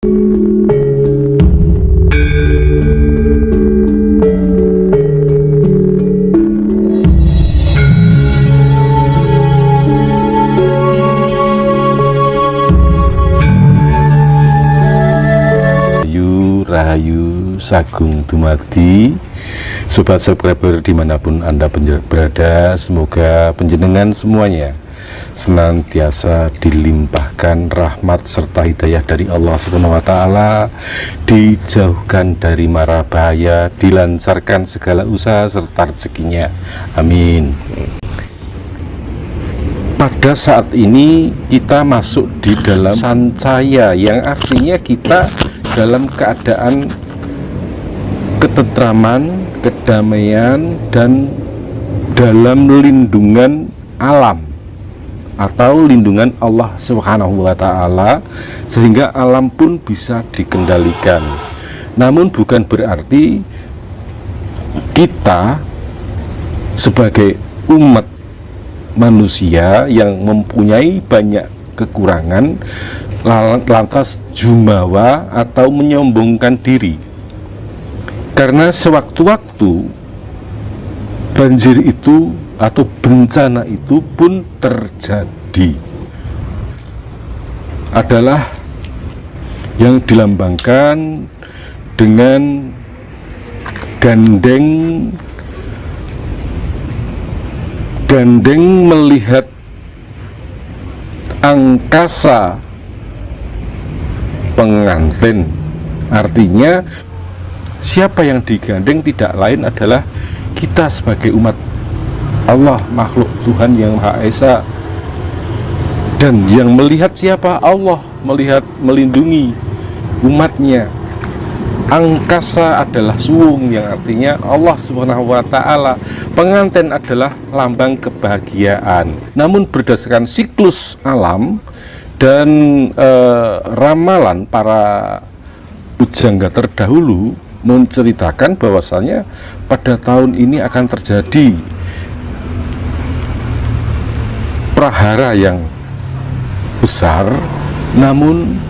Rahayu Sagung Dumadi, sobat subscriber dimanapun Anda berada, semoga penjenengan semuanya senantiasa dilimpahkan rahmat serta hidayah dari Allah Subhanahu wa Ta'ala, dijauhkan dari mara bahaya, dilancarkan segala usaha serta rezekinya, amin. Pada saat ini kita masuk di dalam sancaya, yang artinya kita dalam keadaan ketentraman, kedamaian, dan dalam lindungan alam atau lindungan Allah Subhanahu wa Ta'ala, sehingga alam pun bisa dikendalikan. Namun bukan berarti kita sebagai umat manusia yang mempunyai banyak kekurangan lantas jumawa atau menyombongkan diri, karena sewaktu-waktu banjir itu atau bencana itu pun terjadi, adalah yang dilambangkan dengan gandeng melihat angkasa pengantin. Artinya siapa yang digandeng tidak lain adalah kita sebagai umat Allah, makhluk Tuhan yang Maha Esa. Dan yang melihat siapa? Allah melihat, melindungi umatnya. Angkasa adalah suwung, yang artinya Allah Subhanahu wa Ta'ala. Pengantin adalah lambang kebahagiaan. Namun berdasarkan siklus alam dan ramalan para pujangga terdahulu menceritakan bahwasanya pada tahun ini akan terjadi prahara yang besar, namun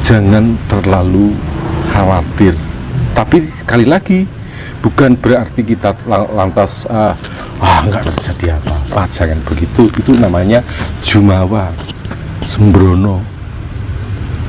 jangan terlalu khawatir. Tapi sekali lagi, bukan berarti kita lantas nggak terjadi apa-apa, jangan begitu. Itu namanya jumawa, sembrono.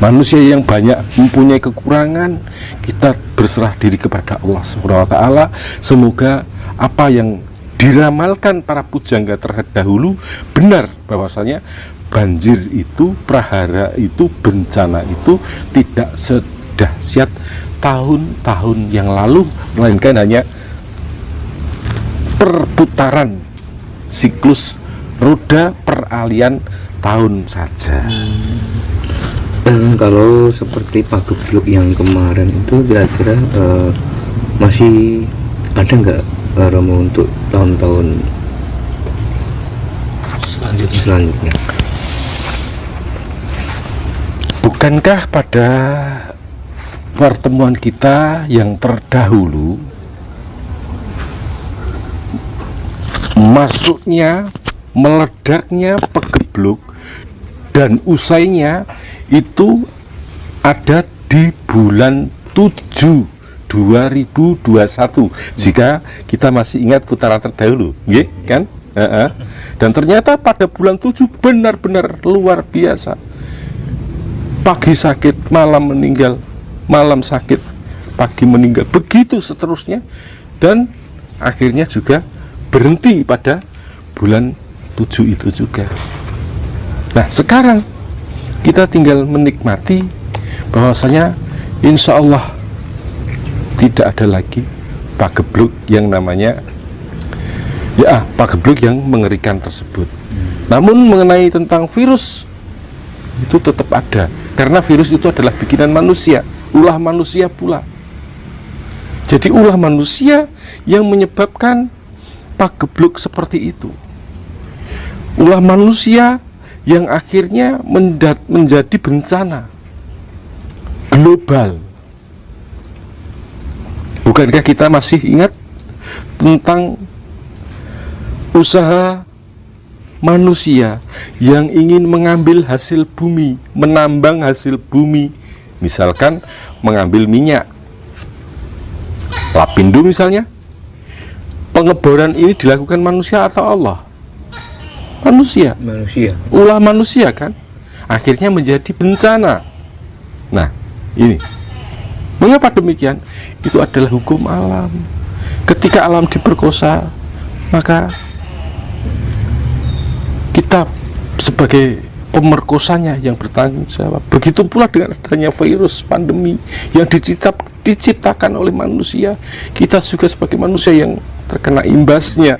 Manusia yang banyak mempunyai kekurangan, kita berserah diri kepada Allah Subhanahu wa Ta'ala. Semoga apa yang diramalkan para pujangga terdahulu benar, bahwasanya banjir itu, prahara itu, bencana itu tidak sedahsyat tahun-tahun yang lalu, melainkan hanya perputaran siklus roda peralihan tahun saja. Kalau seperti pagebluk yang kemarin itu kira-kira masih ada nggak Romo untuk tahun-tahun selanjutnya? Bukankah pada pertemuan kita yang terdahulu masuknya, meledaknya pagebluk dan usainya itu ada di bulan 7 2021, jika kita masih ingat putaran terdahulu, kan? Dan ternyata pada bulan 7 benar-benar luar biasa. Pagi sakit, malam meninggal, malam sakit, pagi meninggal, begitu seterusnya, dan akhirnya juga berhenti pada bulan 7 itu juga. Nah, sekarang kita tinggal menikmati bahwasanya insya Allah tidak ada lagi pagebluk yang namanya pagebluk yang mengerikan tersebut. Namun mengenai tentang virus itu tetap ada, karena virus itu adalah bikinan manusia, ulah manusia pula. Jadi ulah manusia yang menyebabkan pagebluk seperti itu. Ulah manusia yang akhirnya menjadi bencana global. Bukankah kita masih ingat tentang usaha manusia yang ingin mengambil hasil bumi, menambang hasil bumi? Misalkan mengambil minyak Lapindo misalnya, pengeboran ini dilakukan manusia atau Allah? Manusia. Ulah manusia kan, akhirnya menjadi bencana. Nah ini mengapa demikian? Itu adalah hukum alam. Ketika alam diperkosa, maka kita sebagai pemerkosanya yang bertanggung jawab. Begitu pula dengan adanya virus pandemi yang diciptakan oleh manusia, kita juga sebagai manusia yang terkena imbasnya.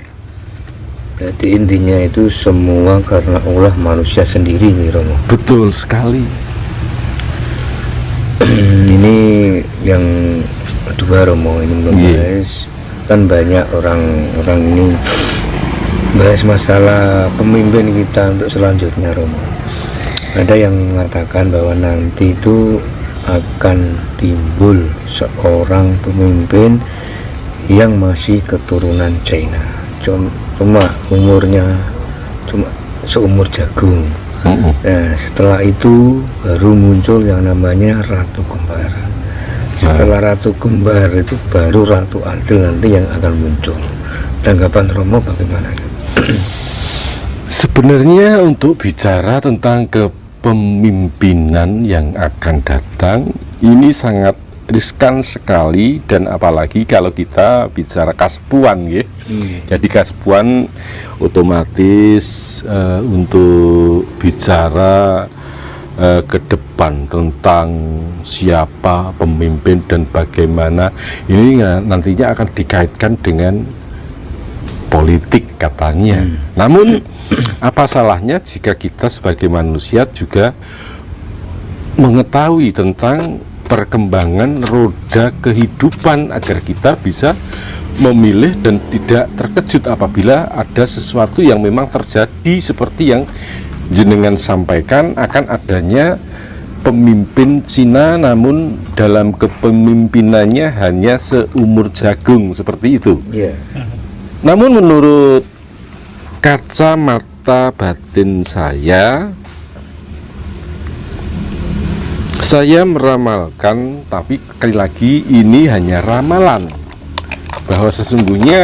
Berarti intinya itu semua karena ulah manusia sendiri nih Romo. Betul sekali. Ini yang kedua Romo, ini membahas kan banyak orang ini bahas masalah pemimpin kita untuk selanjutnya Romo. Ada yang mengatakan bahwa nanti itu akan timbul seorang pemimpin yang masih keturunan China, cuma umurnya cuma seumur jagung. Nah setelah itu baru muncul yang namanya Ratu Kembar. Setelah Ratu Kembar itu baru Ratu Adil nanti yang akan muncul. Tanggapan Romo bagaimana? Sebenarnya untuk bicara tentang kepemimpinan yang akan datang ini sangat riskan sekali, dan apalagi kalau kita bicara kaspuan ya. Jadi kaspuan otomatis untuk bicara ke depan tentang siapa pemimpin dan bagaimana ini nantinya akan dikaitkan dengan politik katanya. Namun apa salahnya jika kita sebagai manusia juga mengetahui tentang perkembangan roda kehidupan agar kita bisa memilih dan tidak terkejut apabila ada sesuatu yang memang terjadi seperti yang jenengan sampaikan, akan adanya pemimpin Cina namun dalam kepemimpinannya hanya seumur jagung seperti itu. Namun menurut kacamata batin saya meramalkan, tapi sekali lagi ini hanya ramalan, bahwa sesungguhnya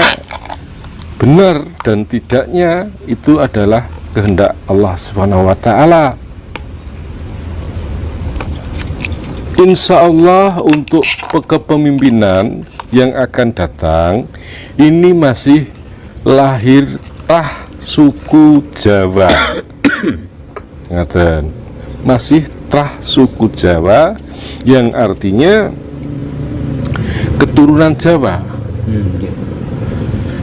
benar dan tidaknya itu adalah kehendak Allah Subhanahu wa Ta'ala. Insya Allah untuk kepemimpinan yang akan datang ini masih lahir tah suku Jawa. Ngaten, masih trah suku Jawa yang artinya keturunan Jawa.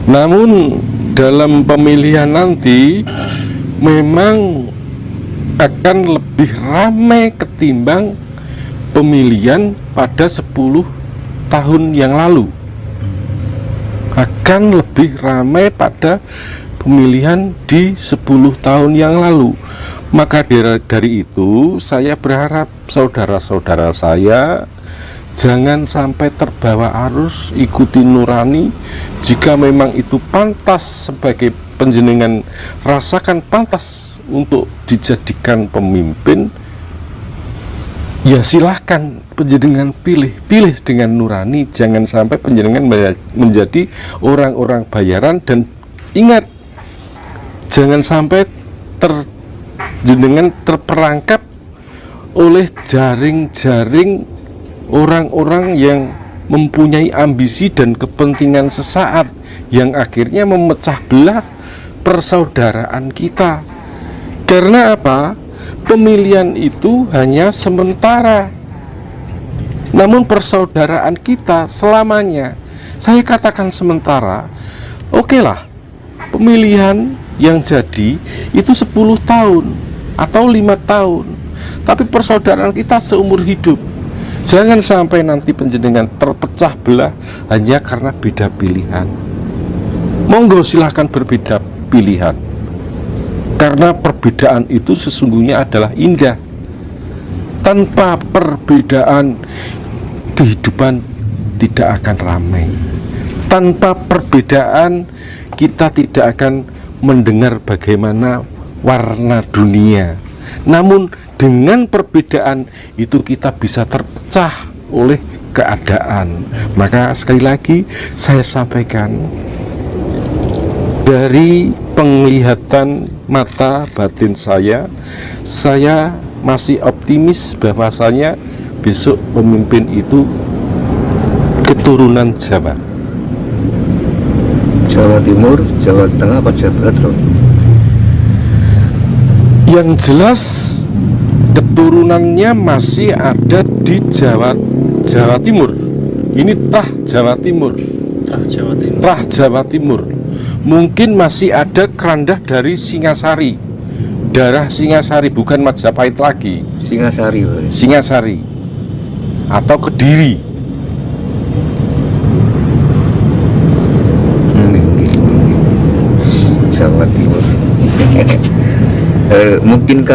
Namun dalam pemilihan nanti memang akan lebih ramai ketimbang pemilihan pada 10 tahun yang lalu. Akan lebih ramai pada pemilihan di 10 tahun yang lalu. Maka dari itu saya berharap saudara-saudara saya jangan sampai terbawa arus, ikuti nurani. Jika memang itu pantas sebagai panjenengan rasakan pantas untuk dijadikan pemimpin, ya silahkan panjenengan pilih dengan nurani. Jangan sampai panjenengan menjadi orang-orang bayaran, dan ingat, jangan sampai jenengan terperangkap oleh jaring-jaring orang-orang yang mempunyai ambisi dan kepentingan sesaat yang akhirnya memecah belah persaudaraan kita. Karena apa? Pemilihan itu hanya sementara, namun persaudaraan kita selamanya. Saya katakan sementara. Oke lah, pemilihan yang jadi itu 10 tahun atau 5 tahun, tapi persaudaraan kita seumur hidup. Jangan sampai nanti panjenengan terpecah belah hanya karena beda pilihan. Monggo silahkan berbeda pilihan, karena perbedaan itu sesungguhnya adalah indah. Tanpa perbedaan kehidupan tidak akan ramai. Tanpa perbedaan kita tidak akan mendengar bagaimana warna dunia. Namun dengan perbedaan itu kita bisa terpecah oleh keadaan. Maka sekali lagi saya sampaikan, dari penglihatan mata batin saya masih optimis bahwasanya besok pemimpin itu keturunan Jawa. Jawa Timur, Jawa Tengah, apa Jawa Barat, Bro? Yang jelas keturunannya masih ada di Jawa Timur. Ini Trah Jawa Timur. Trah Jawa Timur. Mungkin masih ada kerandah dari Singasari, darah Singasari, bukan Majapahit lagi. Singasari, Bro. Singasari atau Kediri. Jawa Timur. Mungkin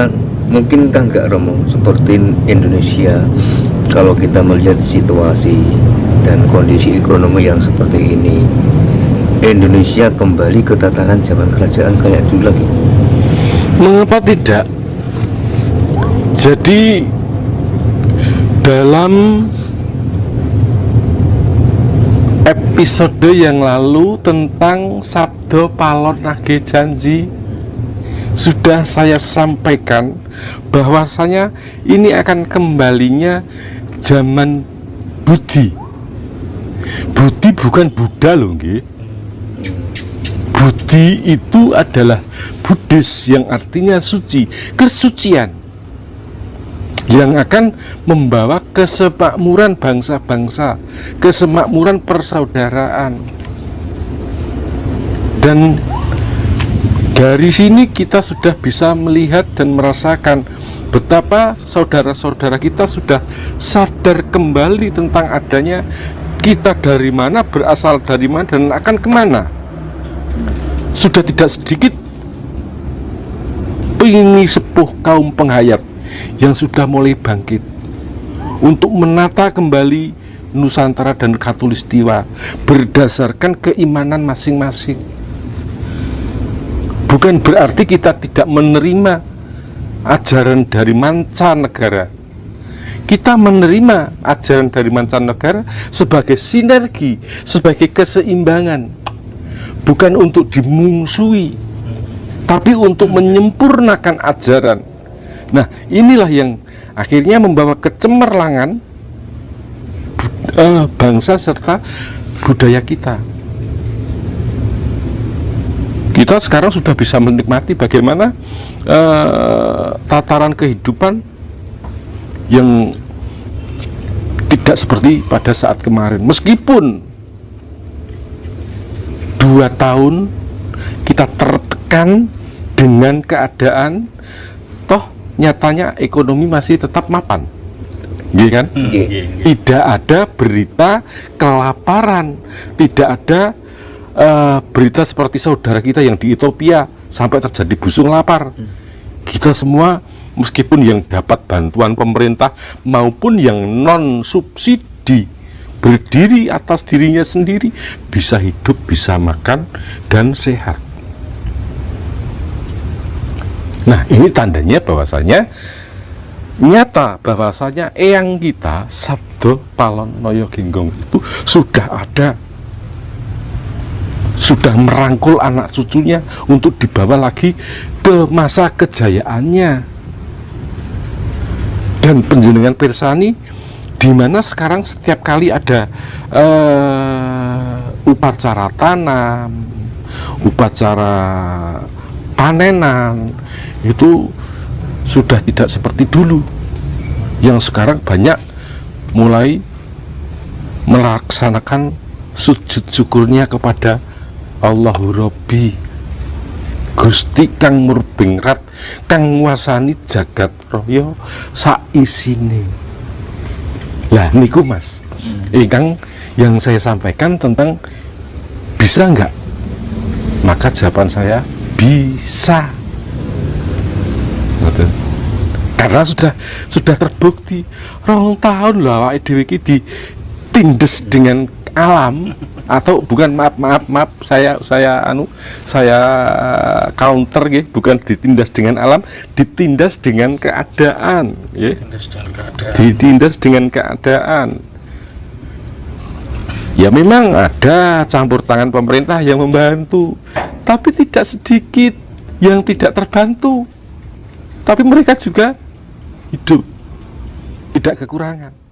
kan nggak, Romo, seperti Indonesia, kalau kita melihat situasi dan kondisi ekonomi yang seperti ini, Indonesia kembali ke tatanan zaman kerajaan kayak dulu lagi? Mengapa tidak? Jadi dalam episode yang lalu tentang Sabdo Palon Nage Janji sudah saya sampaikan bahwasanya ini akan kembalinya zaman Budi. Budi bukan Buddha loh, nggih. Budi itu adalah Buddhis yang artinya suci, kesucian yang akan membawa kesemakmuran bangsa-bangsa, kesemakmuran persaudaraan. Dan dari sini kita sudah bisa melihat dan merasakan betapa saudara-saudara kita sudah sadar kembali tentang adanya kita dari mana, berasal dari mana, dan akan kemana. Sudah tidak sedikit pengingi sepuh kaum penghayat yang sudah mulai bangkit untuk menata kembali Nusantara dan Khatulistiwa berdasarkan keimanan masing-masing. Bukan berarti kita tidak menerima ajaran dari mancanegara. Kita menerima ajaran dari mancanegara sebagai sinergi, sebagai keseimbangan, bukan untuk dimungsuhi, tapi untuk menyempurnakan ajaran. Nah, inilah yang akhirnya membawa kecemerlangan bangsa serta budaya kita. Kita sekarang sudah bisa menikmati bagaimana tataran kehidupan yang tidak seperti pada saat kemarin. Meskipun 2 tahun kita tertekan dengan keadaan, toh nyatanya ekonomi masih tetap mapan, gitu kan? Tidak ada berita kelaparan, tidak ada berita seperti saudara kita yang di Ethiopia sampai terjadi busung lapar. Kita semua, meskipun yang dapat bantuan pemerintah maupun yang non subsidi, berdiri atas dirinya sendiri, bisa hidup, bisa makan dan sehat. Nah, ini tandanya bahwasanya nyata bahwasanya eyang kita Sabdo Palon Noyo Genggong itu sudah ada, sudah merangkul anak cucunya untuk dibawa lagi ke masa kejayaannya. Dan penjenengan pirsani, di mana sekarang setiap kali ada upacara tanam, upacara panenan, itu sudah tidak seperti dulu. Yang sekarang banyak mulai melaksanakan sujud syukurnya kepada Allahu Robbi, Gusti kang murbingrat, kang nguasani jagat raya saisine. Lah niku Mas, ingkang yang saya sampaikan tentang bisa enggak? Maka jawaban saya bisa. Betul. Karena sudah terbukti 2 tahun lah awake dhewe iki ditindes dengan alam, atau bukan, maaf saya counter nggih, bukan ditindas dengan alam, ditindas dengan keadaan nggih. Ditindas dengan keadaan. Ya memang ada campur tangan pemerintah yang membantu, tapi tidak sedikit yang tidak terbantu. Tapi mereka juga hidup, tidak kekurangan.